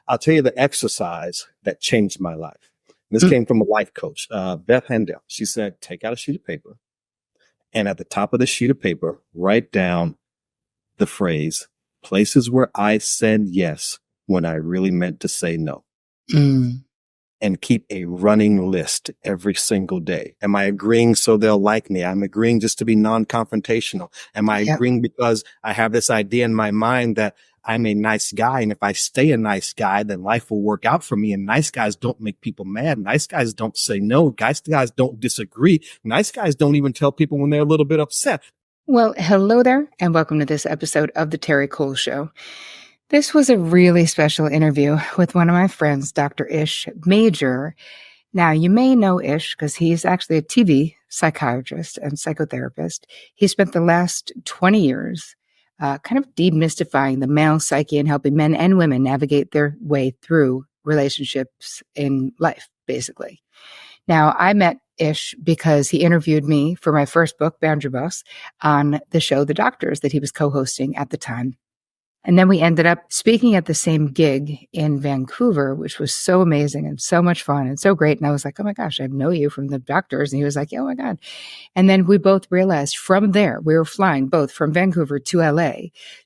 I'll tell you the exercise that changed my life. This came from a life coach, Beth Handel. She said, take out a sheet of paper, and at the top of the sheet of paper, write down the phrase, places where I said yes when I really meant to say no. And keep a running list every single day. Am I agreeing so they'll like me? I'm agreeing just to be non-confrontational. Am I agreeing because I have this idea in my mind that I'm a nice guy, and if I stay a nice guy, then life will work out for me. And nice guys don't make people mad. Nice guys don't say no. Nice guys don't disagree. Nice guys don't even tell people when they're a little bit upset. Well, hello there, and welcome to this episode of The Terri Cole Show. This was a really special interview with one of my friends, Dr. Ish Major. Now, you may know Ish because he's actually a TV psychiatrist and psychotherapist. He spent the last 20 years kind of demystifying the male psyche and helping men and women navigate their way through relationships in life, basically. Now, I met Ish because he interviewed me for my first book, Boundary Boss, on the show The Doctors that he was co-hosting at the time. And then we ended up speaking at the same gig in Vancouver, which was so amazing and so much fun and so great. And I was like, oh my gosh, I know you from The Doctors. And he was like, oh my God. And then we both realized from there, we were flying both from Vancouver to LA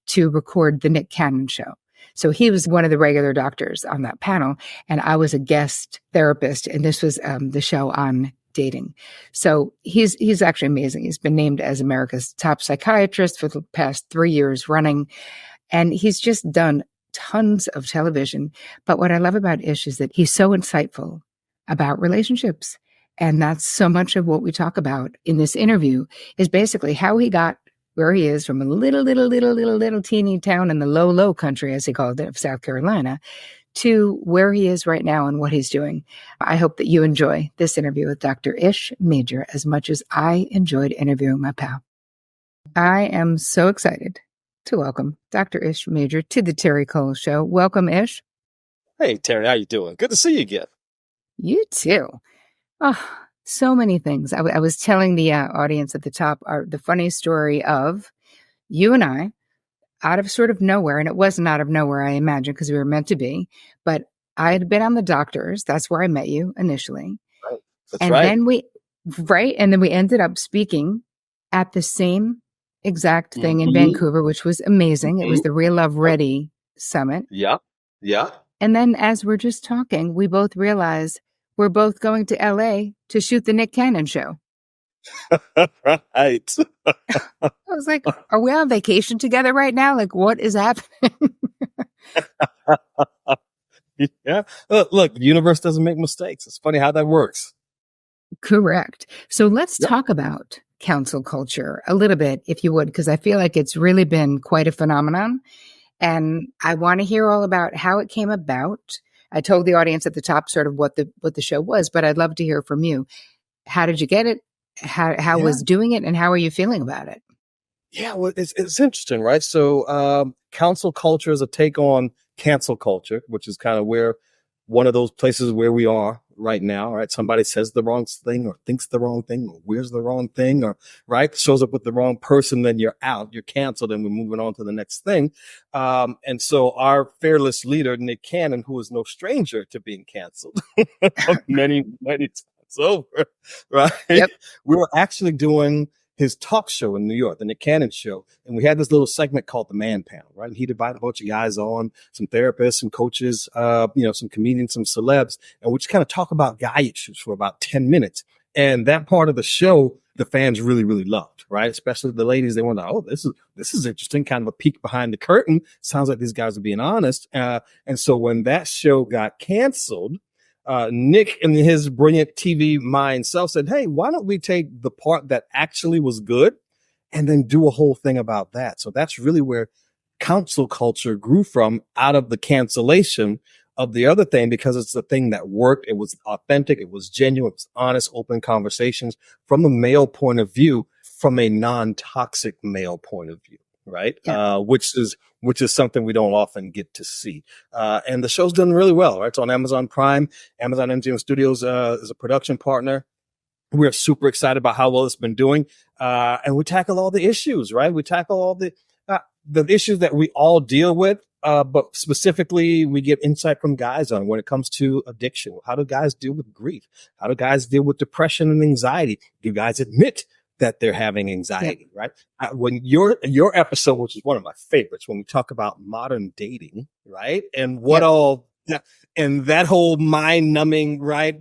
to record the Nick Cannon show. So he was one of the regular doctors on that panel, and I was a guest therapist. And this was the show on dating. So he's actually amazing. He's been named as America's top psychiatrist for the past 3 years running. And he's just done tons of television. But what I love about Ish is that he's so insightful about relationships. And that's so much of what we talk about in this interview is basically how he got where he is from a little teeny town in the low country, as he called it, of South Carolina, to where he is right now and what he's doing. I hope that you enjoy this interview with Dr. Ish Major as much as I enjoyed interviewing my pal. I am so excited to welcome Dr. Ish Major to the Terri Cole Show. Welcome, Ish. Hey, Terri, how you doing? Good to see you again. You too. Oh, so many things. I was telling the audience at the top the funny story of you and I, out of sort of nowhere, and it wasn't out of nowhere, I imagine, because we were meant to be, but I had been on The Doctors. That's where I met you initially. Right. That's and right. Then we ended up speaking at the same exact thing in Vancouver, which was amazing. It was the Real Love Ready Summit. Yeah. And then as we're just talking, we both realized we're both going to LA to shoot the Nick Cannon show. Right. I was like, are we on vacation together right now? Like, what is happening? Yeah. Look, the universe doesn't make mistakes. It's funny how that works. Correct. So let's talk about counsel culture a little bit, if you would, because I feel like it's really been quite a phenomenon. And I want to hear all about how it came about. I told the audience at the top sort of what the show was, but I'd love to hear from you. How did you get it? How was doing it, and how are you feeling about it? Yeah, well, it's interesting, right? So counsel culture is a take on cancel culture, which is kind of where one of those places where we are right now, right? Somebody says the wrong thing or thinks the wrong thing or wears the wrong thing or, right, shows up with the wrong person, then you're out, you're canceled, and we're moving on to the next thing. And so our fearless leader, Nick Cannon, who is no stranger to being canceled many times over, right? Yep. We were actually doing his talk show in New York, the Nick Cannon show. And we had this little segment called the Man Panel, right? And he invited a bunch of guys on, some therapists, some coaches, some comedians, some celebs. And we just kind of talk about guy issues for about 10 minutes. And that part of the show, the fans really, really loved, right? Especially the ladies. They were like, oh, this is interesting. Kind of a peek behind the curtain. Sounds like these guys are being honest. And so when that show got canceled, Nick, in his brilliant TV mind self, said, hey, why don't we take the part that actually was good and then do a whole thing about that? So that's really where counsel culture grew from, out of the cancellation of the other thing, because it's the thing that worked. It was authentic. It was genuine. It was honest, open conversations from a male point of view, from a non-toxic male point of view. Right. Yeah. Which is something we don't often get to see. And the show's done really well, right? It's on Amazon Prime. Amazon MGM Studios is a production partner. We're super excited about how well it's been doing. And we tackle all the issues, right? We tackle all the issues that we all deal with But specifically, we get insight from guys on when it comes to addiction. How do guys deal with grief? How do guys deal with depression and anxiety? Do guys admit that they're having anxiety, right? When your episode, which is one of my favorites, when we talk about modern dating, right? And what all, and that whole mind numbing, right?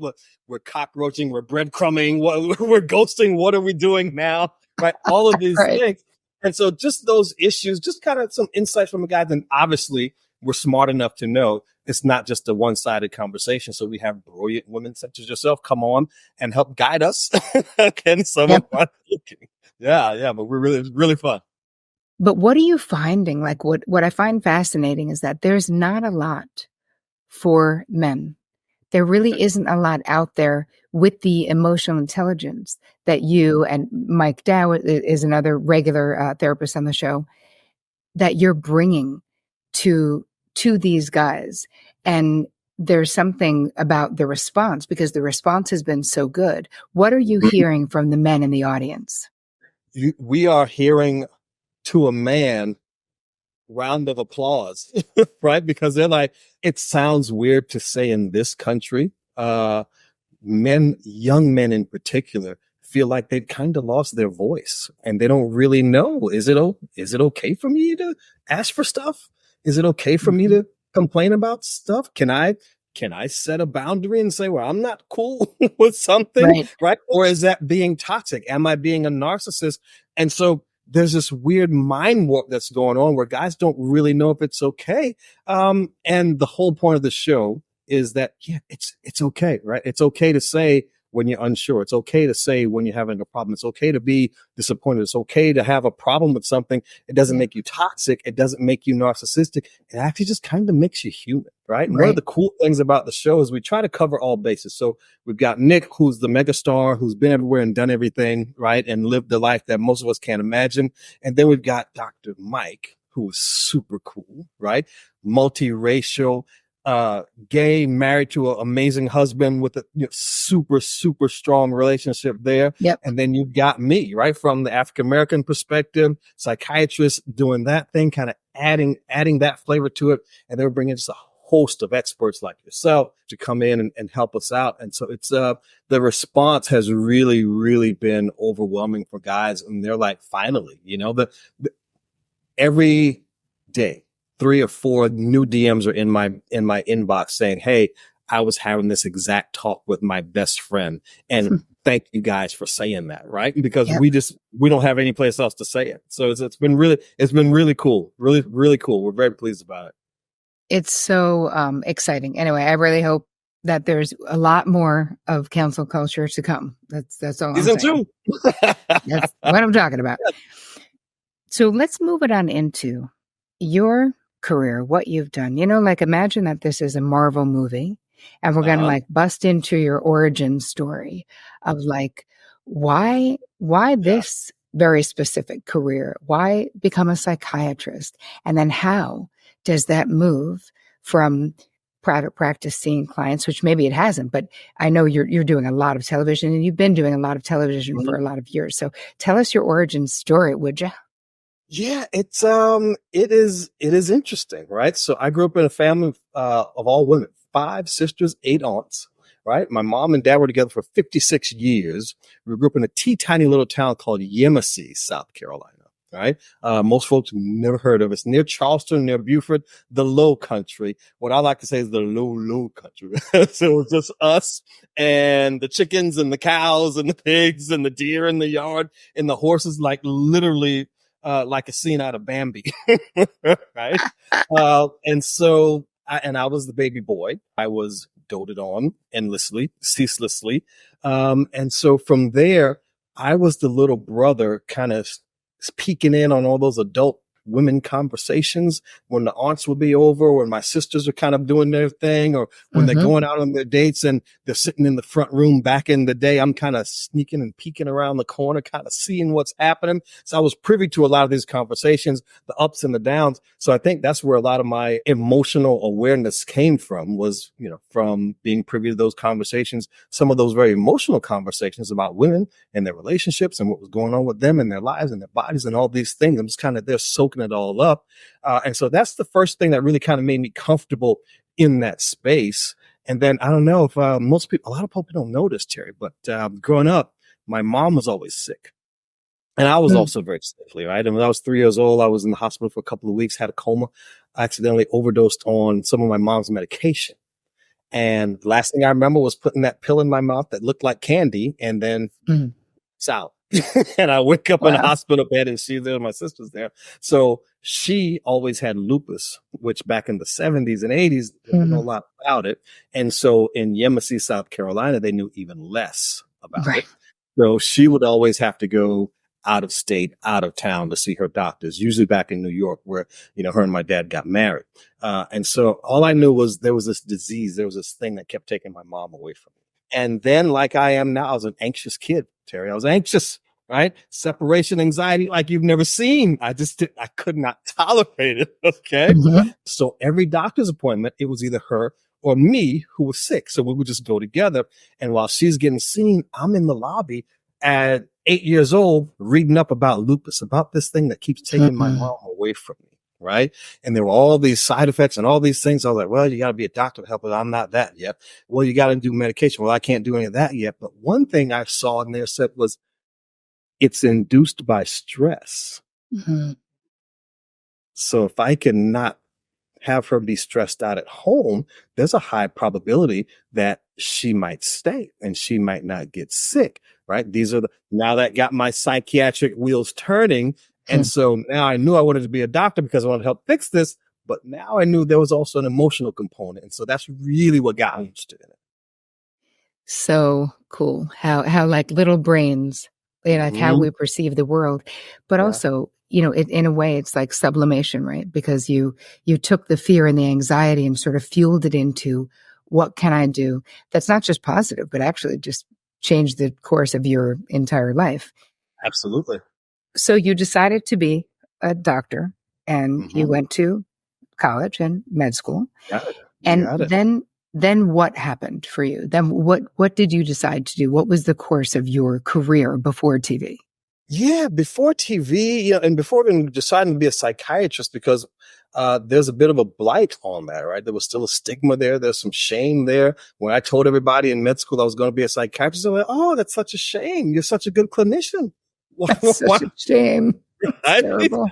We're cockroaching, we're breadcrumbing, we're ghosting. What are we doing now? Right? All of these things. And so just those issues, just kind of some insights from a guy. Then obviously we're smart enough to know it's not just a one-sided conversation. So we have brilliant women such as yourself come on and help guide us. Again, some of our thinking. Yeah, but it's really fun. But what are you finding? Like what I find fascinating is that there's not a lot for men. There really isn't a lot out there with the emotional intelligence that you and Mike Dow is another regular therapist on the show that you're bringing to these guys. And there's something about the response because the response has been so good. What are you hearing from the men in the audience? We are hearing to a man round of applause, right? Because they're like, it sounds weird to say in this country, young men in particular, feel like they've kind of lost their voice and they don't really know. Is it okay for me to ask for stuff? Is it okay for me to complain about stuff? Can I set a boundary and say, well, I'm not cool with something, right? Or is that being toxic? Am I being a narcissist? And so there's this weird mind warp that's going on where guys don't really know if it's okay. And the whole point of the show is that, it's okay, right? It's okay to say when you're unsure. It's okay to say when you're having a problem. It's okay to be disappointed. It's okay to have a problem with something. It doesn't make you toxic. It doesn't make you narcissistic. It actually just kind of makes you human, right? And one of the cool things about the show is we try to cover all bases. So we've got Nick, who's the megastar, who's been everywhere and done everything, right? And lived the life that most of us can't imagine. And then we've got Dr. Mike, who is super cool, right? Multiracial, gay, married to an amazing husband with a super, super strong relationship there. And then you've got me, right? From the African-American perspective, psychiatrist doing that thing, kind of adding that flavor to it. And then we're bringing just a host of experts like yourself to come in and help us out. And so it's, the response has really, really been overwhelming for guys. And they're like, finally, every day, 3 or 4 new DMs are in my inbox saying, hey, I was having this exact talk with my best friend. And thank you guys for saying that, right? Because we don't have any place else to say it. So it's been really cool. Really, really cool. We're very pleased about it. It's so exciting. Anyway, I really hope that there's a lot more of Counsel Culture to come. That's all I'm saying. Season 2. That's what I'm talking about. So let's move it on into your career, what you've done. Imagine that this is a Marvel movie and we're going to bust into your origin story of why this very specific career? Why become a psychiatrist? And then how does that move from private practice seeing clients, which maybe it hasn't, but I know you're doing a lot of television and you've been doing a lot of television for a lot of years. So tell us your origin story, would you? Yeah, it is interesting, right? So I grew up in a family of all women, 5 sisters, 8 aunts, right? My mom and dad were together for 56 years. We grew up in a teeny-tiny little town called Yemassee, South Carolina, right? Most folks never heard of it. It's near Charleston, near Beaufort, the low country. What I like to say is the low country. So it was just us and the chickens and the cows and the pigs and the deer in the yard and the horses, literally like a scene out of Bambi, right? And so I was the baby boy. I was doted on endlessly, ceaselessly. And so from there, I was the little brother kind of peeking in on all those adult women conversations when the aunts would be over, when my sisters are kind of doing their thing, or when they're going out on their dates and they're sitting in the front room. Back in the day, I'm kind of sneaking and peeking around the corner, kind of seeing what's happening. So I was privy to a lot of these conversations, the ups and the downs. So I think that's where a lot of my emotional awareness came from, was, from being privy to those conversations, some of those very emotional conversations about women and their relationships and what was going on with them and their lives and their bodies and all these things. I'm just kind of there soaking soaking it all up. And so that's the first thing that really kind of made me comfortable in that space. And then I don't know if a lot of people don't know this, Terry, but growing up, my mom was always sick. And I was also very sickly, right? And when I was 3 years old, I was in the hospital for a couple of weeks, had a coma. I accidentally overdosed on some of my mom's medication. And the last thing I remember was putting that pill in my mouth that looked like candy, and then it's out. And I wake up in a hospital bed, and she's there, my sister's there. So she always had lupus, which back in the 70s and 80s, they didn't know a lot about it. And so in Yemassee, South Carolina, they knew even less about it. So she would always have to go out of state, out of town to see her doctors, usually back in New York where, her and my dad got married. And so all I knew was there was this disease, there was this thing that kept taking my mom away from me. And then like I am now, I was an anxious kid, Terry. I was anxious, right? Separation anxiety like you've never seen. I could not tolerate it. Okay. So every doctor's appointment, it was either her or me who was sick. So we would just go together. And while she's getting seen, I'm in the lobby at 8 years old, reading up about lupus, about this thing that keeps taking my mom away from me, right? And there were all these side effects and all these things. I was like, well, you got to be a doctor to help it. I'm not that yet. Well, you got to do medication. Well, I can't do any of that yet. But one thing I saw in there said was, it's induced by stress. So if I cannot have her be stressed out at home, there's a high probability that she might stay and she might not get sick, right? Now that got my psychiatric wheels turning. And so now I knew I wanted to be a doctor because I wanted to help fix this, but now I knew there was also an emotional component. And so that's really what got me interested in it. So cool. How like little brains, like how we perceive the world, but also, in a way it's like sublimation, right? Because you took the fear and the anxiety and sort of fueled it into what can I do that's not just positive, but actually just change the course of your entire life. Absolutely. So you decided to be a doctor and you went to college and med school. Got it. And then what happened for you? Then what did you decide to do? What was the course of your career before TV? Yeah, before TV, and before even deciding to be a psychiatrist, because there's a bit of a blight on that, right? There was still a stigma there. There's some shame there. When I told everybody in med school I was going to be a psychiatrist, they were like, oh, that's such a shame. You're such a good clinician. That's such a shame. That's terrible.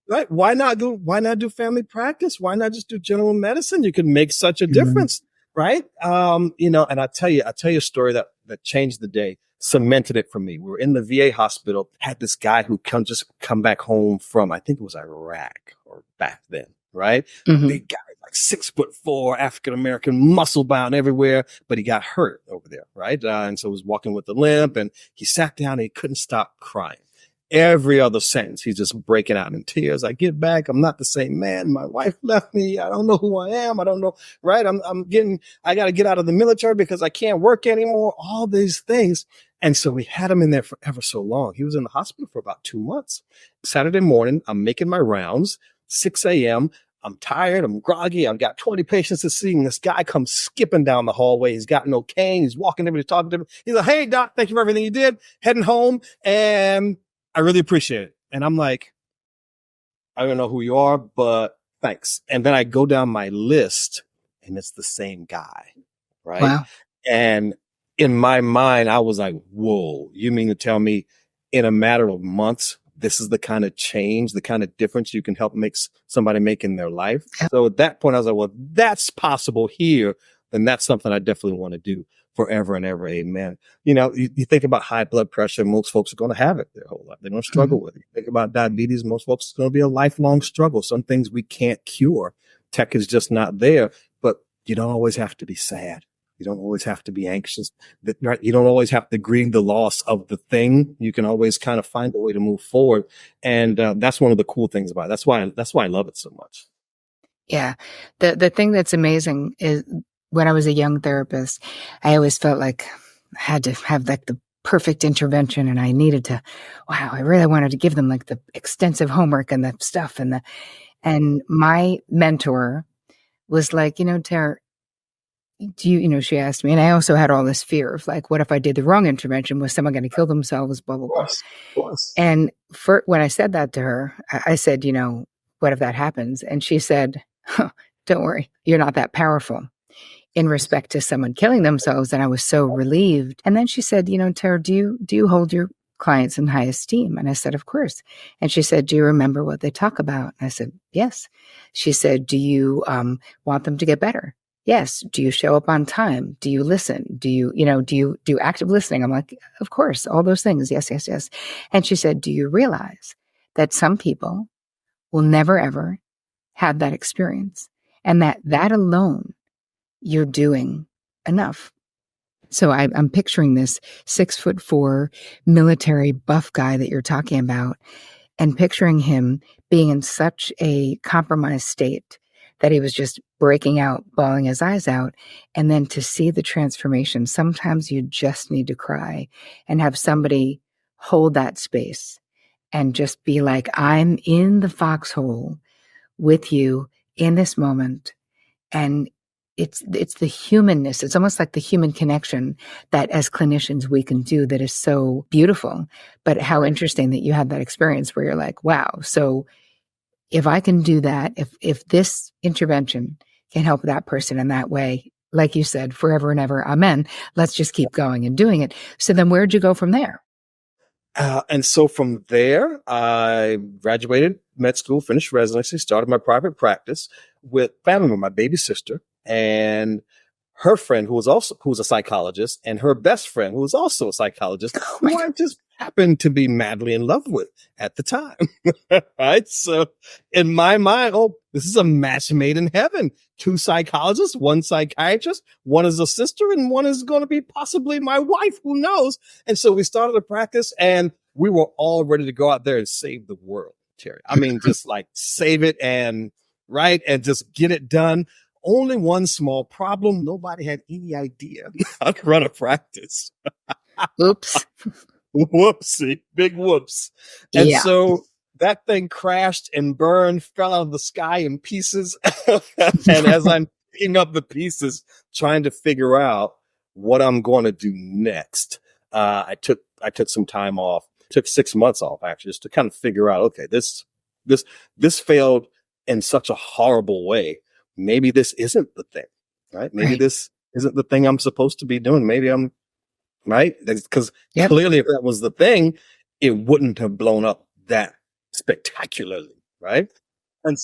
Right? Why not do family practice? Why not just do general medicine? You can make such a difference, right? And I tell you a story that changed the day. Cemented it for me. We were in the VA hospital, had this guy who come back home from, I think it was Iraq or back then, right? Big guy, like 6'4", African-American, muscle bound everywhere, but he got hurt over there, right? And so he was walking with a limp, and he sat down and he couldn't stop crying. Every other sentence, he's just breaking out in tears. I get back. I'm not the same man. My wife left me. I don't know who I am. I don't know. Right. I got to get out of the military because I can't work anymore. All these things. And so we had him in there for ever so long. He was in the hospital for about 2 months. Saturday morning, I'm making my rounds, 6 a.m. I'm tired. I'm groggy. I've got 20 patients to see. And this guy comes skipping down the hallway. He's got no cane. He's walking everybody, talking to him. He's like, hey, doc, thank you for everything you did. Heading home. And I really appreciate it. And I'm like, I don't know who you are, but thanks. And then I go down my list and it's the same guy. Right. Wow. And in my mind, I was like, whoa, you mean to tell me in a matter of months, this is the kind of change, the kind of difference you can help somebody make in their life. Yeah. So at that point, I was like, well, that's possible here. Then that's something I definitely want to do forever and ever. Amen. You think about high blood pressure, most folks are going to have it their whole life. They're going to struggle with it. You think about diabetes, most folks, it's going to be a lifelong struggle. Some things we can't cure. Tech is just not there, but you don't always have to be sad. You don't always have to be anxious. You don't always have to grieve the loss of the thing. You can always kind of find a way to move forward. And that's one of the cool things about it. That's why I love it so much. Yeah. The thing that's amazing is when I was a young therapist, I always felt like I had to have like the perfect intervention, and I needed to, I really wanted to give them like the extensive homework and the stuff and my mentor was like, Terri, she asked me, and I also had all this fear of like, what if I did the wrong intervention? Was someone going to kill themselves? Blah, blah, blah. Of course. And when I said that to her, I said, what if that happens? And she said, don't worry, you're not that powerful in respect to someone killing themselves. And I was so relieved. And then she said, Tara, do you hold your clients in high esteem? And I said, of course. And she said, do you remember what they talk about? And I said, yes. She said, do you want them to get better? Yes. Do you show up on time? Do you listen? Do you do active listening? I'm like, of course, all those things. Yes, yes, yes. And she said, do you realize that some people will never, ever have that experience, and that alone, you're doing enough? So I'm picturing this 6'4" military buff guy that you're talking about, and picturing him being in such a compromised state that he was just breaking out, bawling his eyes out. And then to see the transformation, sometimes you just need to cry and have somebody hold that space and just be like, I'm in the foxhole with you in this moment. And it's the humanness. It's almost like the human connection that as clinicians we can do that is so beautiful. But how interesting that you had that experience where you're like, wow. So if I can do that, if this intervention can help that person in that way, like you said, forever and ever, amen, let's just keep going and doing it. So then where'd you go from there? And so from there, I graduated med school, finished residency, started my private practice with family member, my baby sister, and her friend who was a psychologist, and her best friend who was also a psychologist, who I just happened to be madly in love with at the time. Right. So in my mind, this is a match made in heaven. 2 psychologists, 1 psychiatrist, one is a sister, and one is going to be possibly my wife. Who knows? And so we started a practice, and we were all ready to go out there and save the world, Terry. I mean, just like save it and just get it done. Only one small problem. Nobody had any idea how to run a practice. Oops. Whoopsie. Big whoops. And so that thing crashed and burned, fell out of the sky in pieces. And as I'm picking up the pieces, trying to figure out what I'm going to do next, I took some time off. Took 6 months off, actually, just to kind of figure out, okay, this failed in such a horrible way. Maybe this isn't the thing, right? Maybe this isn't the thing I'm supposed to be doing. Maybe I'm right. Because clearly if that was the thing, it wouldn't have blown up that spectacularly. Right. And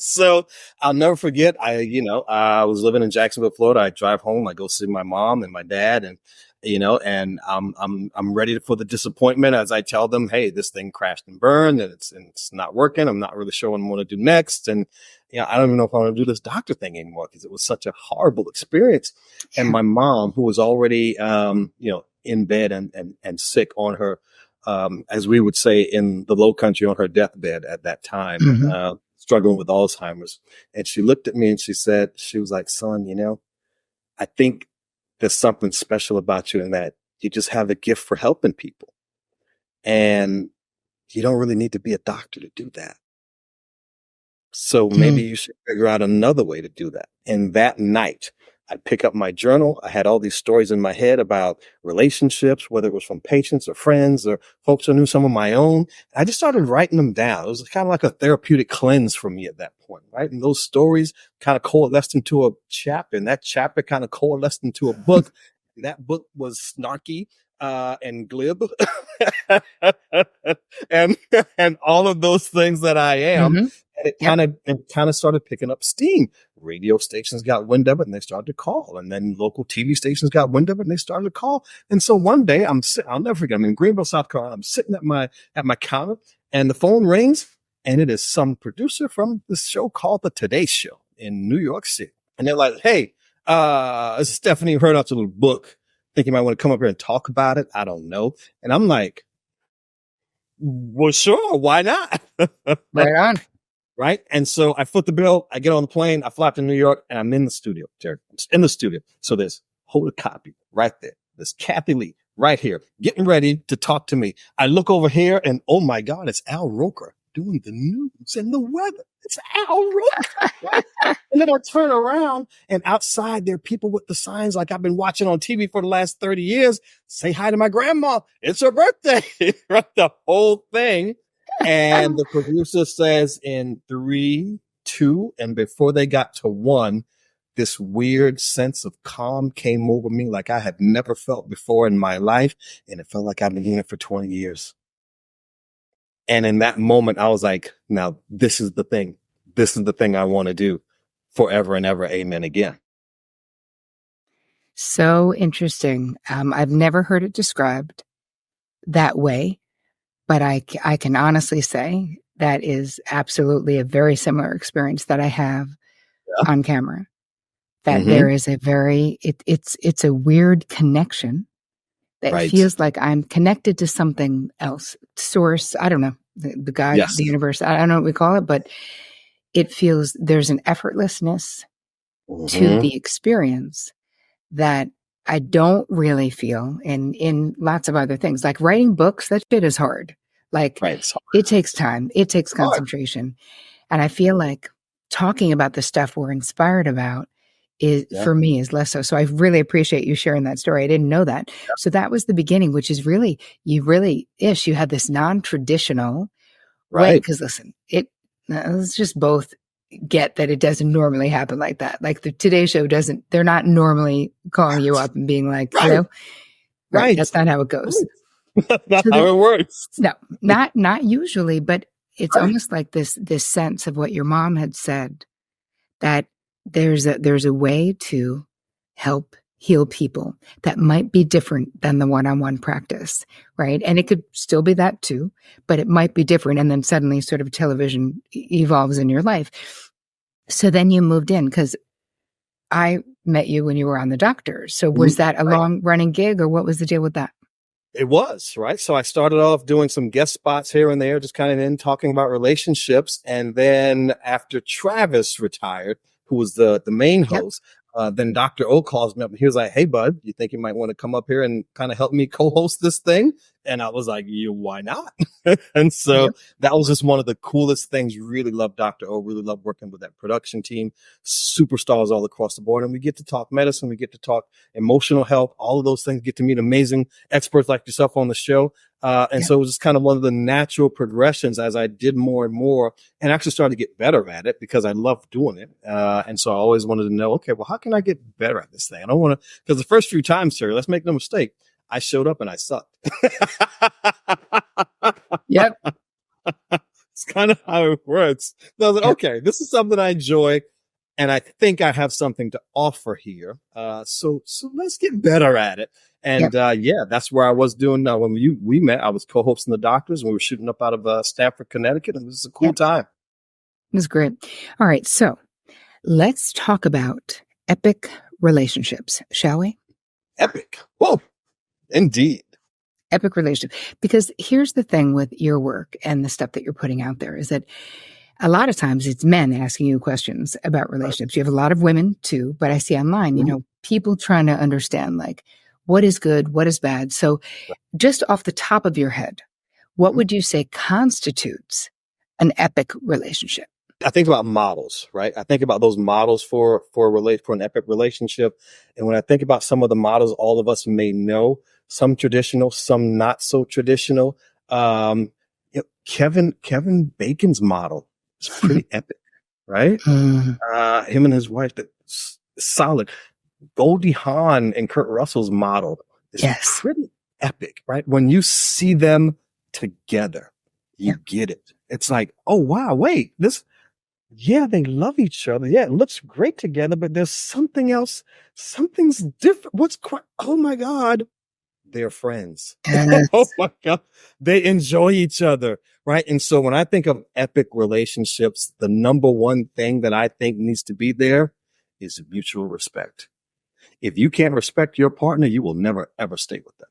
so I'll never forget. I was living in Jacksonville, Florida. I drive home. I go see my mom and my dad, and I'm ready for the disappointment as I tell them, hey, this thing crashed and burned, and it's not working. I'm not really sure what I'm going to do next. And, I don't even know if I want to do this doctor thing anymore because it was such a horrible experience. And my mom, who was already, in bed and sick on her, as we would say in the Low Country, on her deathbed at that time, struggling with Alzheimer's. And she looked at me and she was like, son, I think there's something special about you in that you just have a gift for helping people. And you don't really need to be a doctor to do that. So maybe you should figure out another way to do that. And that night, I'd pick up my journal. I had all these stories in my head about relationships, whether it was from patients or friends or folks who knew some of my own. I just started writing them down. It was kind of like a therapeutic cleanse for me at that point, right? And those stories kind of coalesced into a chapter, and that chapter kind of coalesced into a book. That book was snarky and glib and all of those things that I am. And it kind of started picking up steam. Radio stations got wind of it and they started to call. And then local TV stations got wind of it and they started to call. And so one day I'll never forget, I'm in Greenville, South Carolina. I'm sitting at my counter and the phone rings, and it is some producer from this show called The Today Show in New York City. And they're like, hey, this is Stephanie, heard out your little book. Think you might want to come up here and talk about it. I don't know. And I'm like, well, sure. Why not? Right on. Right. And so I foot the bill. I get on the plane. I fly to New York, and I'm in the studio, Terry. I'm in the studio. So there's hold a copy right there. There's Kathy Lee right here getting ready to talk to me. I look over here and, oh my God, it's Al Roker doing the news and the weather. It's Al Rook. Right? And then I turn around and outside there are people with the signs like I've been watching on TV for the last 30 years. Say hi to my grandma. It's her birthday. Right? The whole thing. And the producer says in 3, 2, and before they got to 1, this weird sense of calm came over me like I had never felt before in my life. And it felt like I've been doing it for 20 years. And in that moment, I was like, now this is the thing. This is the thing I want to do forever and ever. Amen again. So interesting. I've never heard it described that way, but I can honestly say that is absolutely a very similar experience that I have on camera. That there is a it's a weird connection that feels like I'm connected to something else, source. I don't know, the God, the universe. I don't know what we call it, but it feels there's an effortlessness to the experience that I don't really feel in lots of other things. Like writing books, that shit is hard. Like it takes time, it takes concentration, and I feel like talking about the stuff we're inspired about is for me is less so. So I really appreciate you sharing that story. I didn't know that. Yeah. So that was the beginning, which is really, you had this non-traditional way. Because listen, let's just both get that it doesn't normally happen like that. Like the Today Show they're not normally calling you up and being like, hello. Right. That's not how it goes. That's not how it works. No, not usually, but it's almost like this sense of what your mom had said, that there's a way to help heal people that might be different than the one-on-one practice, right? And it could still be that too, but it might be different. And then suddenly sort of television evolves in your life. So then you moved in, because I met you when you were on The Doctors. So was that a long running gig, or what was the deal with that? It was, right? So I started off doing some guest spots here and there, just kind of in talking about relationships. And then after Travis retired, who was the main host, then Dr. O calls me up and he was like, hey, bud, you think you might want to come up here and kind of help me co-host this thing? And I was like, yeah, why not? And so that was just one of the coolest things. Really love Dr. O, really love working with that production team, superstars all across the board. And we get to talk medicine, we get to talk emotional health, all of those things, get to meet amazing experts like yourself on the show. And so it was just kind of one of the natural progressions as I did more and more, and actually started to get better at it because I love doing it. And so I always wanted to know, okay, well, how can I get better at this thing? I don't want to, because the first few times, Terri, let's make no mistake, I showed up and I sucked. Yep. It's kind of how it works. So I was like, okay, this is something I enjoy, and I think I have something to offer here. So let's get better at it. And that's where I was doing. When we met, I was co-hosting The Doctors, and we were shooting up out of Stamford, Connecticut, and it was a cool time. It was great. All right, so let's talk about epic relationships, shall we? Epic. Whoa, indeed. Epic relationship. Because here's the thing with your work and the stuff that you're putting out there is that a lot of times it's men asking you questions about relationships. You have a lot of women too, but I see online, people trying to understand like what is good, what is bad. So just off the top of your head, what would you say constitutes an epic relationship? I think about models, right? I think about those models for an epic relationship. And when I think about some of the models all of us may know, some traditional, some not so traditional. Kevin Bacon's model is pretty epic, right? Him and his wife, that's solid. Goldie Hawn and Kurt Russell's model is pretty epic, right? When you see them together, you get it. It's like, oh wow, wait, they love each other. Yeah, it looks great together, but there's something else. Something's different. Oh my God. They're friends. Oh my God. They enjoy each other. Right. And so when I think of epic relationships, the number one thing that I think needs to be there is mutual respect. If you can't respect your partner, you will never, ever stay with them.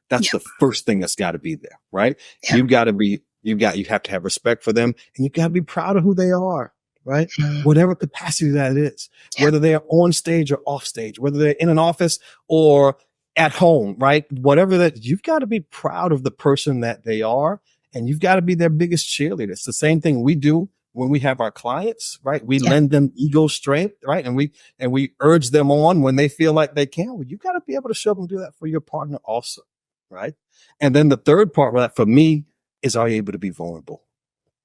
That's the first thing that's got to be there. Right. You have to have respect for them, and you got to be proud of who they are. Right. Whatever capacity that is, whether they are on stage or off stage, whether they're in an office or at home, right? Whatever that, you've got to be proud of the person that they are and you've got to be their biggest cheerleader. It's the same thing we do when we have our clients, right? We Yeah. lend them ego strength, right? And we urge them on when they feel like they can. Well, you got to be able to show them do that for your partner also, right? And then the third part of that for me is, are you able to be vulnerable,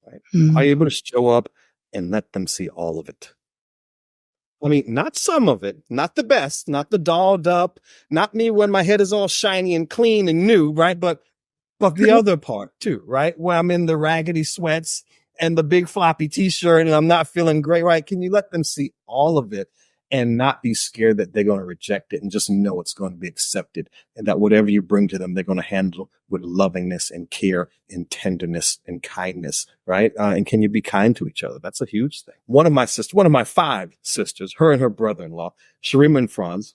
right? Are you able to show up and let them see all of it? I mean, not some of it, not the best, not the dolled up, not me when my head is all shiny and clean and new, right? But the other part too, right? Where I'm in the raggedy sweats and the big floppy t-shirt and I'm not feeling great, right? Can you let them see all of it and not be scared that they're going to reject it, and just know it's going to be accepted, and that whatever you bring to them, they're going to handle with lovingness and care and tenderness and kindness, right? And can you be kind to each other? That's a huge thing. One of my 5 sisters, her and her brother-in-law, Sharima and Franz,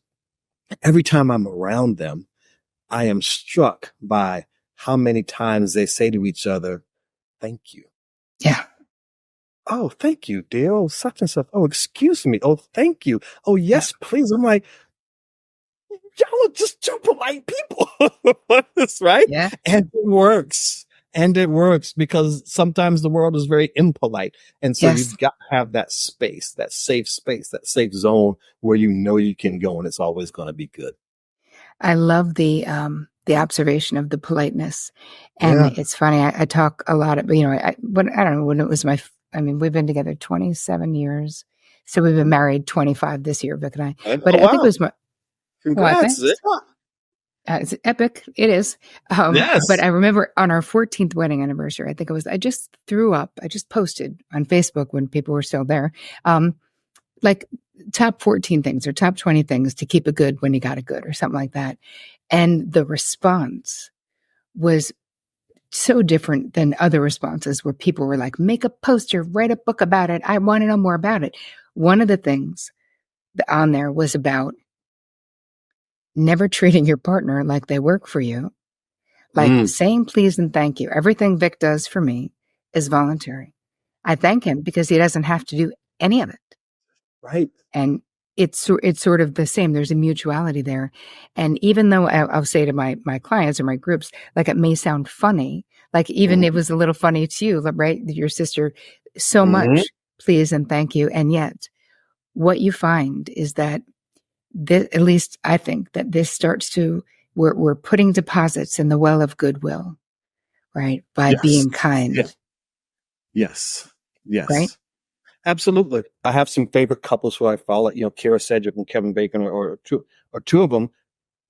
every time I'm around them, I am struck by how many times they say to each other, thank you. Yeah. Oh, thank you, dear. Oh, such and such. Oh, excuse me. Oh, thank you. Oh, yes, please. I'm like, y'all are just two polite people. That's right. Yeah. And it works. And it works because sometimes the world is very impolite. And so you've got to have that space, that safe zone where you know you can go and it's always going to be good. I love the observation of the politeness. And it's funny. I talk a lot, but I don't know when it was we've been together 27 years. So we've been married 25 this year, Vic and I. But I think it was Congrats. it's epic. It is. Yes. But I remember on our 14th wedding anniversary, I just threw up. I just posted on Facebook when people were still there, like top 14 things or top 20 things to keep it good when you got it good or something like that. And the response was so different than other responses where people were like, make a poster, write a book about it. I want to know more about it. One of the things on there was about never treating your partner like they work for you, like saying please and thank you. Everything Vic does for me is voluntary. I thank him because he doesn't have to do any of it. Right. And it's sort of the same. There's a mutuality there. And even though I'll say to my clients or my groups, like it may sound funny, like even it was a little funny to you, right? Your sister, so much please and thank you. And yet what you find is that this, at least I think that this starts to, we're putting deposits in the well of goodwill, right? By being kind. Yes. Right? Absolutely. I have some favorite couples who I follow, Kara Sedgwick and Kevin Bacon or two of them.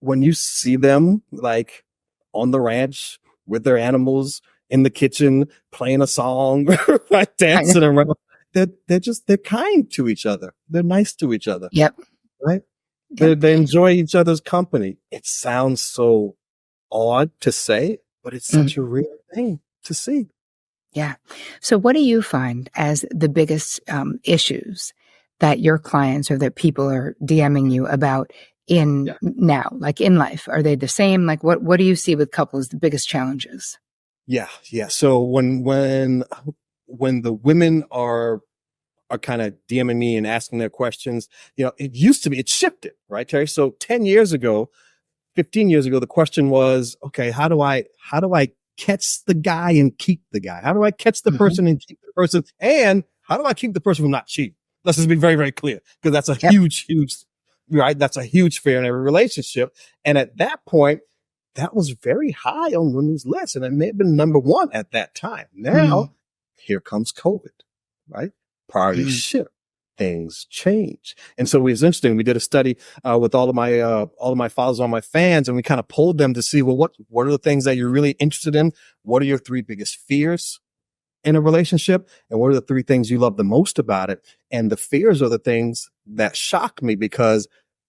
When you see them like on the ranch with their animals in the kitchen, playing a song, right, dancing around, they're kind to each other. They're nice to each other. Yep. Right. They enjoy each other's company. It sounds so odd to say, but it's such a real thing to see. Yeah. So what do you find as the biggest issues that your clients or that people are DMing you about now, like in life? Are they the same? Like what do you see with couples, the biggest challenges? Yeah. So when the women are kind of DMing me and asking their questions, it used to be, it shifted, right, Terry? So 10 years ago, 15 years ago, the question was, okay, how do I catch the guy and keep the guy? How do I catch the person and keep the person? And how do I keep the person from not cheating? Let's just be very, very clear, because that's a huge, right? That's a huge fear in every relationship. And at that point, that was very high on women's list. And it may have been number one at that time. Now, here comes COVID, right? Priorities shift. Things change. And so it was interesting. We did a study with all of my followers, all my fans, and we kind of polled them to see, well, what are the things that you're really interested in? What are your 3 biggest fears in a relationship? And what are the 3 things you love the most about it? And the fears are the things that shocked me, because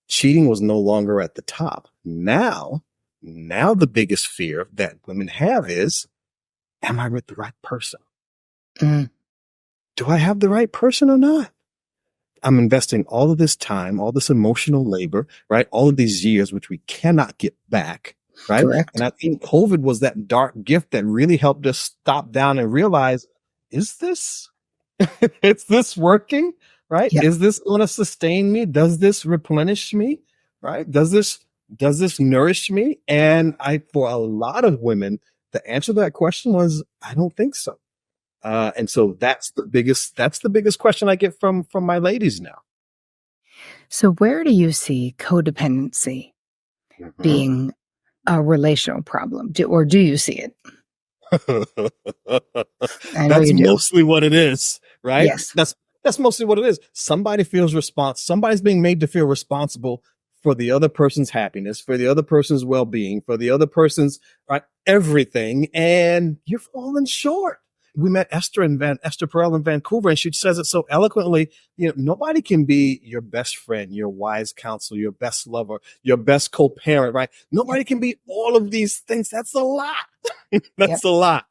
cheating was no longer at the top. Now the biggest fear that women have is, am I with the right person? Do I have the right person or not? I'm investing all of this time, all this emotional labor, right? All of these years, which we cannot get back, right? Correct. And I think COVID was that dark gift that really helped us stop down and realize, is this working, right? Yep. Is this going to sustain me? Does this replenish me, right? Does this nourish me? And for a lot of women, the answer to that question was, I don't think so. And so that's the biggest question I get from my ladies now. So where do you see codependency being a relational problem? Or do you see it? I know That's you do. mostly what it is, right? Yes. That's mostly what it is. Somebody's being made to feel responsible for the other person's happiness, for the other person's well-being, for the other person's everything, and you're falling short. We met Esther Perel in Vancouver, and she says it so eloquently. Nobody can be your best friend, your wise counsel, your best lover, your best co-parent, right? Nobody can be all of these things. That's a lot. That's a lot,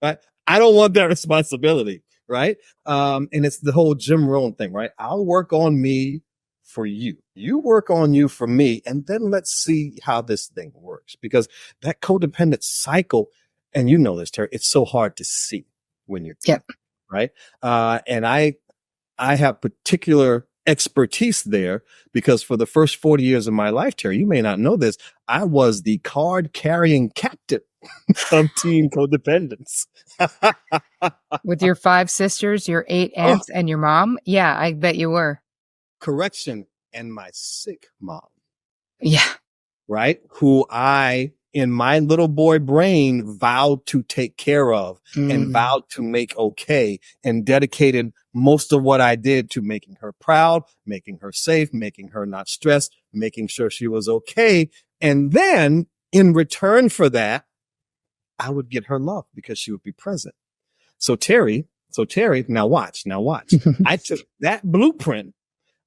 right? I don't want that responsibility, right? And it's the whole Jim Rohn thing, right? I'll work on me for you. You work on you for me, and then let's see how this thing works. Because that codependent cycle, and you know this, Terry, it's so hard to see when you're right. And I have particular expertise there because for the first 40 years of my life, Terry, you may not know this, I was the card carrying captain of Team Codependence. With your 5 sisters, your 8 aunts, and your mom? Yeah, I bet you were. Correction. And my sick mom. Yeah. Right? Who I, in my little boy brain, vowed to take care of and vowed to make okay, and dedicated most of what I did to making her proud, making her safe, making her not stressed, making sure she was okay. And then in return for that, I would get her love because she would be present. So Terry, now watch. I took that blueprint,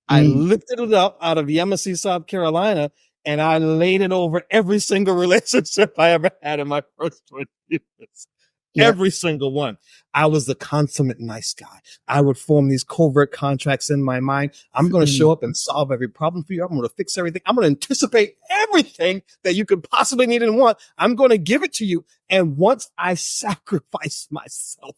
I lifted it up out of Yemassee, South Carolina, and I laid it over every single relationship I ever had in my first 20 years. Yep. Every single one. I was the consummate nice guy. I would form these covert contracts in my mind. I'm going to show up and solve every problem for you. I'm going to fix everything. I'm going to anticipate everything that you could possibly need and want. I'm going to give it to you. And once I sacrifice myself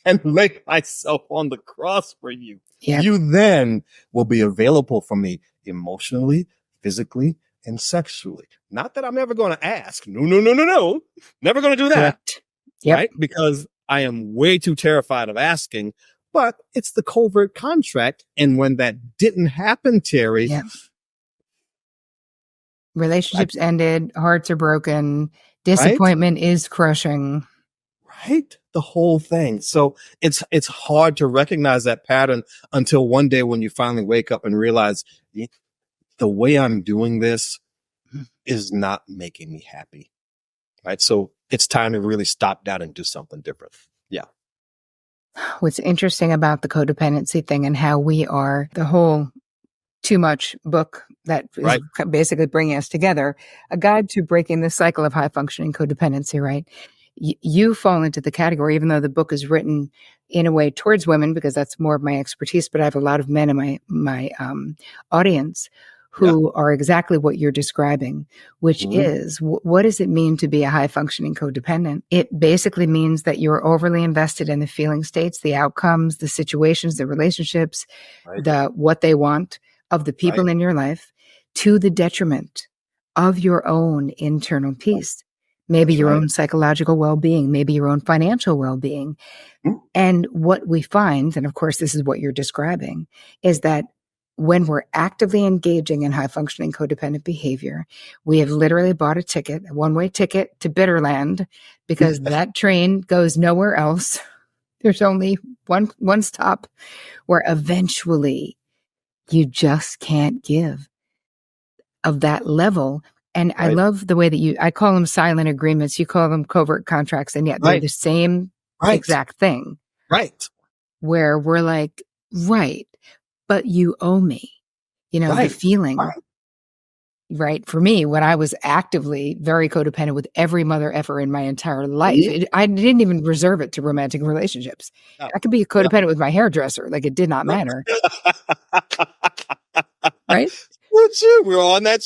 and lay myself on the cross for you, you then will be available for me emotionally, physically, and sexually. Not that I'm never going to ask. No. Never going to do that. Correct. Yep. Right? Because I am way too terrified of asking, but it's the covert contract. And when that didn't happen, Terry, relationships ended, hearts are broken, disappointment is crushing. Right? The whole thing. So it's hard to recognize that pattern until one day when you finally wake up and realize the way I'm doing this is not making me happy. Right? So it's time to really stop that and do something different. Yeah. What's interesting about the codependency thing and how we are, the whole Too Much book that is basically bringing us together, a guide to breaking the cycle of high functioning codependency, right? You fall into the category, even though the book is written in a way towards women, because that's more of my expertise, but I have a lot of men in my audience who are exactly what you're describing, which is, what does it mean to be a high functioning codependent? It basically means that you're overly invested in the feeling states, the outcomes, the situations, the relationships, what they want of the people in your life, to the detriment of your own internal peace. Maybe your own psychological well-being, maybe your own financial well-being. And what we find, and of course, this is what you're describing, is that when we're actively engaging in high-functioning codependent behavior, we have literally bought a ticket, a one-way ticket to Bitterland, because that train goes nowhere else. There's only one stop where eventually you just can't give of that level. And I love the way that I call them silent agreements, you call them covert contracts, and yet they're the same exact thing. Right. Where we're like, but you owe me, the feeling. Right. For me, when I was actively very codependent with every mother effer in my entire life, I didn't even reserve it to romantic relationships. I could be codependent with my hairdresser. Like, it did not matter. Right? We're on that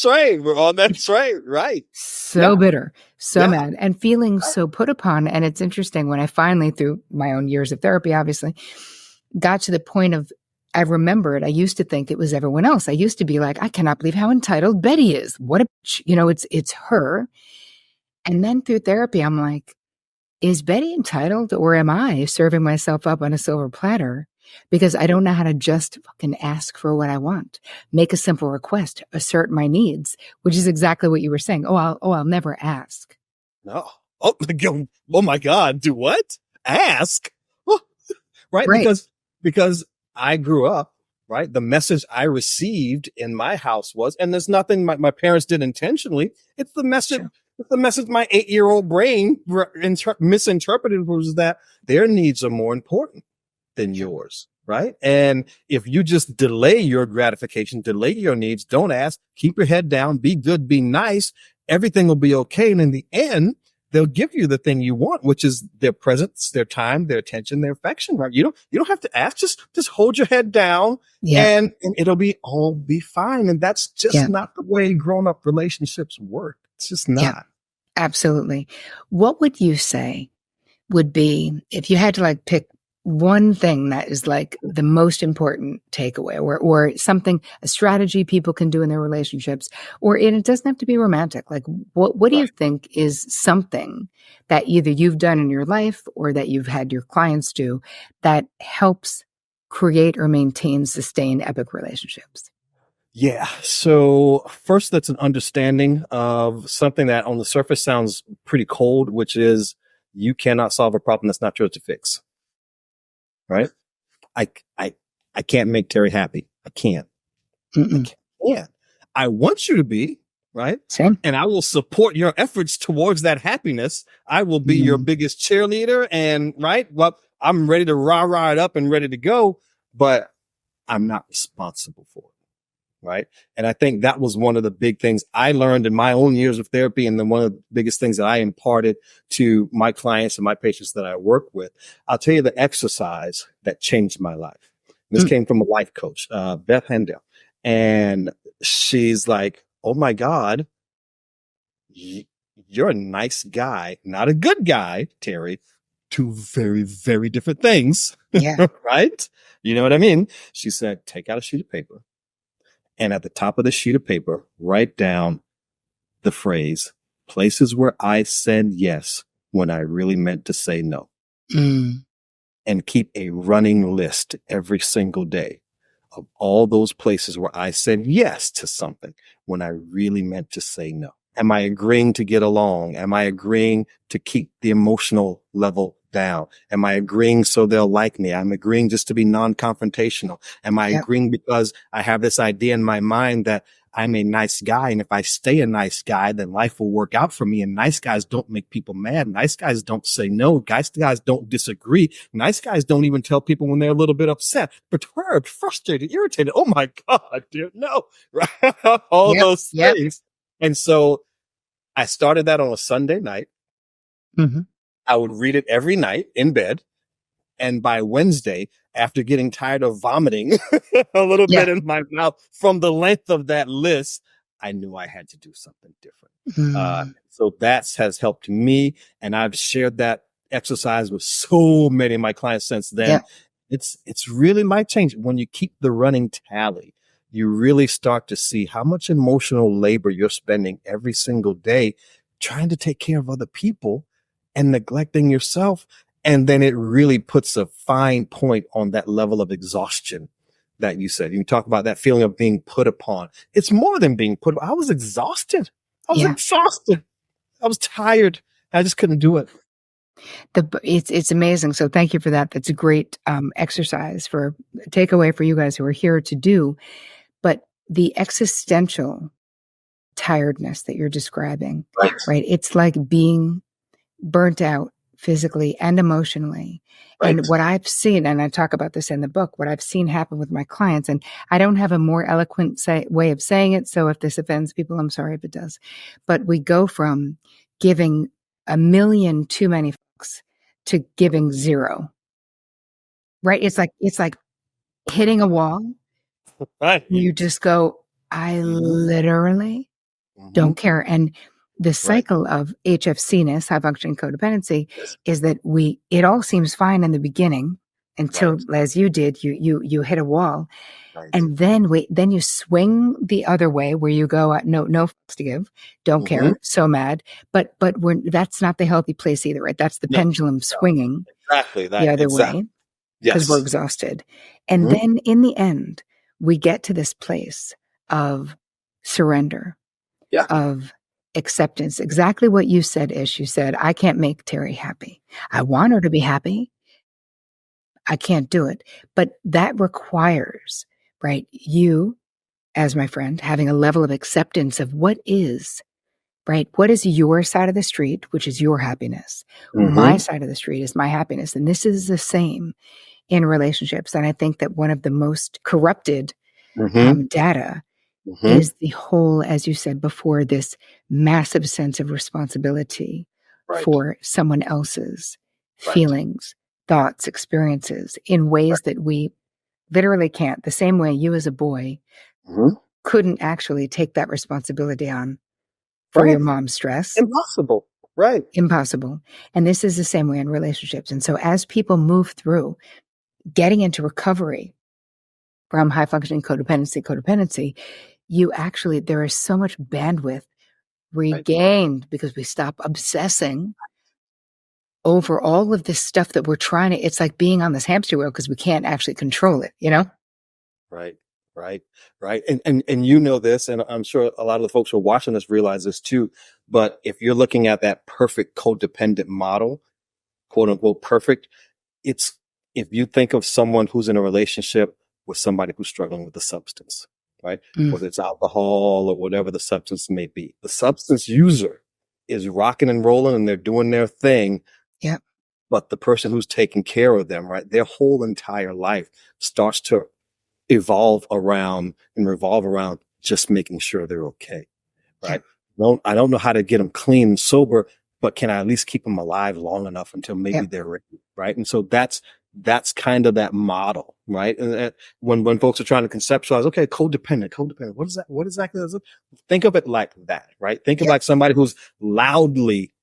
train. Right. So bitter, so mad, and feeling so put upon. And it's interesting when I finally, through my own years of therapy, obviously, got to the point of, I remember it. I used to think it was everyone else. I used to be like, I cannot believe how entitled Betty is. What a bitch. It's her. And then through therapy, I'm like, is Betty entitled, or am I serving myself up on a silver platter because I don't know how to just fucking ask for what I want, make a simple request, assert my needs, which is exactly what you were saying. I'll never ask. No. Oh my God. Do what? Ask. Oh, right. Because I grew up, right. The message I received in my house was, and there's nothing my parents did intentionally. It's the message. Sure. It's the message my 8-year-old brain misinterpreted, was that their needs are more important than yours. Right. And if you just delay your gratification, delay your needs, don't ask, keep your head down, be good, be nice, everything will be okay. And in the end, they'll give you the thing you want, which is their presence, their time, their attention, their affection. Right? You don't have to ask. Just hold your head down, and it'll all be fine. And that's just not the way grown-up relationships work. It's just not. Yeah, absolutely. What would you say would be, if you had to like pick one thing that is like the most important takeaway, or something, a strategy people can do in their relationships, and it doesn't have to be romantic. Like what do you think is something that either you've done in your life or that you've had your clients do that helps create or maintain, sustain epic relationships? Yeah. So first, that's an understanding of something that on the surface sounds pretty cold, which is you cannot solve a problem that's not yours to fix. Right? I can't make Terri happy. I can't. I can't. I want you to be, right? Same. And I will support your efforts towards that happiness. I will be your biggest cheerleader, and right? Well, I'm ready to rah it up and ready to go, but I'm not responsible for it. Right. And I think that was one of the big things I learned in my own years of therapy. And then one of the biggest things that I imparted to my clients and my patients that I work with. I'll tell you the exercise that changed my life. This came from a life coach, Beth Hendel. And she's like, oh my God, you're a nice guy, not a good guy, Terri. Two very, very different things. Yeah. Right. You know what I mean? She said, take out a sheet of paper. And at the top of the sheet of paper, write down the phrase, places where I said yes when I really meant to say no. And keep a running list every single day of all those places where I said yes to something when I really meant to say no. Am I agreeing to get along? Am I agreeing to keep the emotional level down? Am I agreeing so they'll like me? I'm agreeing just to be non-confrontational. Am I agreeing because I have this idea in my mind that I'm a nice guy, and if I stay a nice guy, then life will work out for me, and nice guys don't make people mad. Nice guys don't say no. Nice guys don't disagree. Nice guys don't even tell people when they're a little bit upset, perturbed, frustrated, irritated. Oh my God, dude, no. All those things. And so I started that on a Sunday night. I would read it every night in bed. And by Wednesday, after getting tired of vomiting a little bit in my mouth from the length of that list, I knew I had to do something different. So that has helped me. And I've shared that exercise with so many of my clients since then. It's really my change. When you keep the running tally, you really start to see how much emotional labor you're spending every single day trying to take care of other people and neglecting yourself. And then it really puts a fine point on that level of exhaustion that you said. You talk about that feeling of being put upon. It's more than being put upon. I was exhausted. I was exhausted. I was tired. I just couldn't do it. It's amazing. So thank you for that. That's a great exercise for takeaway for you guys who are here to do. But the existential tiredness that you're describing, right? It's like being burnt out physically and emotionally. Right. And what I've seen, and I talk about this in the book, what I've seen happen with my clients, and I don't have a more eloquent way of saying it. So if this offends people, I'm sorry if it does. But we go from giving 1 million too many fucks to giving 0. Right? It's like hitting a wall. Right. You just go, I literally don't care. And the cycle of HFCness, high functioning codependency, is that it all seems fine in the beginning. until, as you did, you hit a wall. Right. And then you swing the other way where you go, no fucks to give, don't care, so mad. But that's not the healthy place either, right? That's the pendulum swinging Exactly. the other way because we're exhausted. And then in the end, we get to this place of surrender, of acceptance. Exactly what you said, Ish. You said, I can't make Terri happy. I want her to be happy. I can't do it. But that requires, right, you, as my friend, having a level of acceptance of what is, right? What is your side of the street, which is your happiness? My side of the street is my happiness. And this is the same in relationships. And I think that one of the most corrupted data is the whole, as you said before, this massive sense of responsibility for someone else's feelings, thoughts, experiences in ways that we literally can't. The same way you as a boy couldn't actually take that responsibility on for your mom's stress. Impossible. Right. Impossible. And this is the same way in relationships. And so as people move through getting into recovery from high functioning codependency, there is so much bandwidth regained because we stop obsessing over all of this stuff that we're trying to, it's like being on this hamster wheel because we can't actually control it, you know? Right. And you know this, and I'm sure a lot of the folks who are watching this realize this too. But if you're looking at that perfect codependent model, quote unquote, perfect, it's if you think of someone who's in a relationship with somebody who's struggling with a substance, right? Whether it's alcohol or whatever the substance may be, the substance user is rocking and rolling and they're doing their thing. Yep. But the person who's taking care of them, right, their whole entire life starts to evolve around and revolve around just making sure they're okay, right? I don't know how to get them clean and sober, but can I at least keep them alive long enough until maybe they're ready, right? And so that's kind of that model, right? And when folks are trying to conceptualize, okay, codependent, what is that? What exactly is it? Think of it like that, right? Think of like somebody who's loudly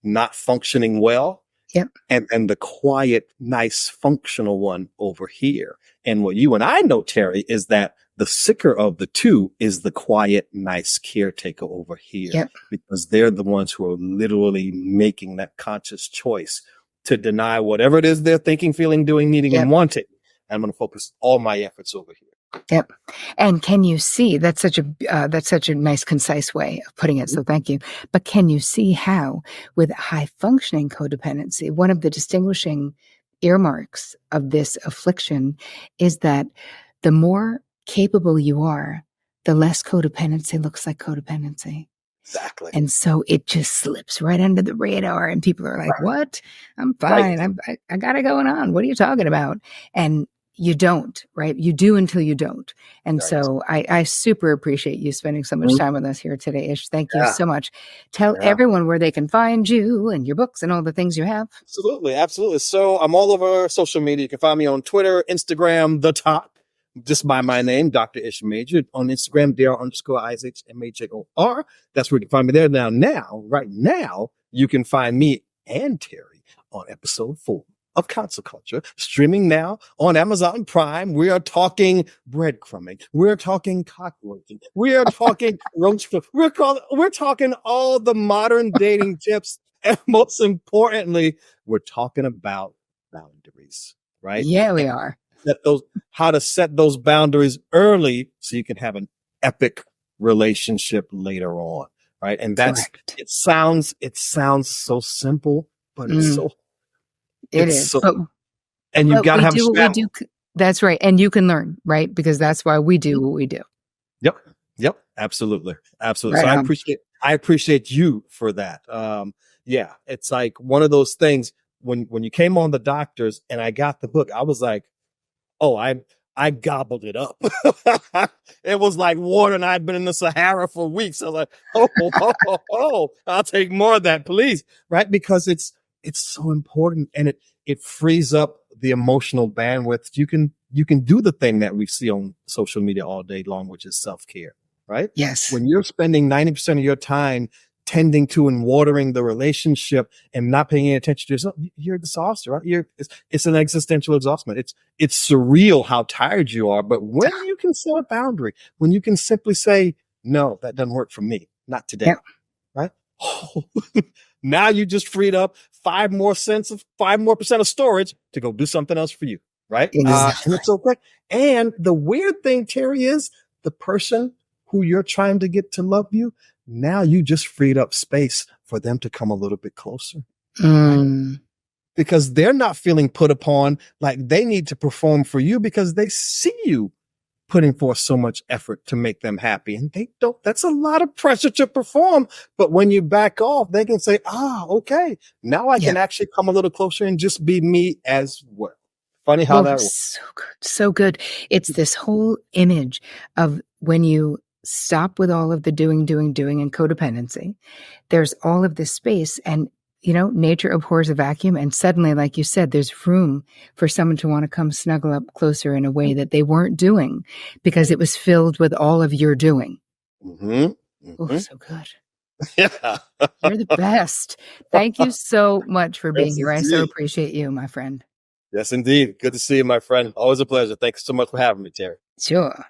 not functioning well. And the quiet, nice, functional one over here. And what you and I know, Terri, is that the sicker of the two is the quiet, nice caretaker over here, because they're the ones who are literally making that conscious choice to deny whatever it is they're thinking, feeling, doing, needing, and wanting. I'm going to focus all my efforts over here. Yep. And can you see, that's such a nice, concise way of putting it. So thank you. But can you see how with high functioning codependency, one of the distinguishing earmarks of this affliction is that the more capable you are, the less codependency looks like codependency. Exactly. And so it just slips right under the radar and people are like, what? I'm fine. I got it going on. What are you talking about? And you don't, right? You do until you don't. And so I super appreciate you spending so much time with us here today, Ish. Thank you so much. Tell everyone where they can find you and your books and all the things you have. Absolutely. So I'm all over social media. You can find me on Twitter, Instagram, The Top, just by my name, Dr. Ish Major. On Instagram, Dr_ISHMAJOR. That's where you can find me there. Right now, you can find me and Terri on episode 4 of Counsel Culture, streaming now on Amazon Prime. We are talking breadcrumbing. We're talking cockroaching. We are talking roach. We're talking all the modern dating tips. And most importantly, we're talking about boundaries, right? Yeah, we are. How to set those boundaries early so you can have an epic relationship later on, right? And it sounds so simple, but it's so It is. And you got to have what we do. That's right. And you can learn, right? Because that's why we do what we do. Yep. Absolutely. Right so I appreciate you for that. It's like one of those things when you came on the doctors and I got the book, I was like, oh, I gobbled it up. It was like water and I'd been in the Sahara for weeks. I was like, I'll take more of that, please. Right. Because it's so important and it frees up the emotional bandwidth. You can do the thing that we see on social media all day long, which is self-care, right? Yes. When you're spending 90% of your time tending to and watering the relationship and not paying any attention to yourself, you're exhausted, right? It's an existential exhaustion. It's surreal how tired you are. But when you can set a boundary, when you can simply say, no, that doesn't work for me, not today, right? Oh, now you just freed up 5% of storage to go do something else for you, right? Exactly. And it's okay. And the weird thing, Terri, is the person who you're trying to get to love you, now you just freed up space for them to come a little bit closer. Right? Because they're not feeling put upon like they need to perform for you because they see you putting forth so much effort to make them happy. And they don't, that's a lot of pressure to perform. But when you back off, they can say, okay, now I can actually come a little closer and just be me as well. Funny how that works. So good. So good. It's this whole image of when you stop with all of the doing and codependency, there's all of this space and, nature abhors a vacuum. And suddenly, like you said, there's room for someone to want to come snuggle up closer in a way that they weren't doing because it was filled with all of your doing. Oh, so good. Yeah. You're the best. Thank you so much for being here. I so appreciate you, my friend. Yes, indeed. Good to see you, my friend. Always a pleasure. Thanks so much for having me, Terri. Sure.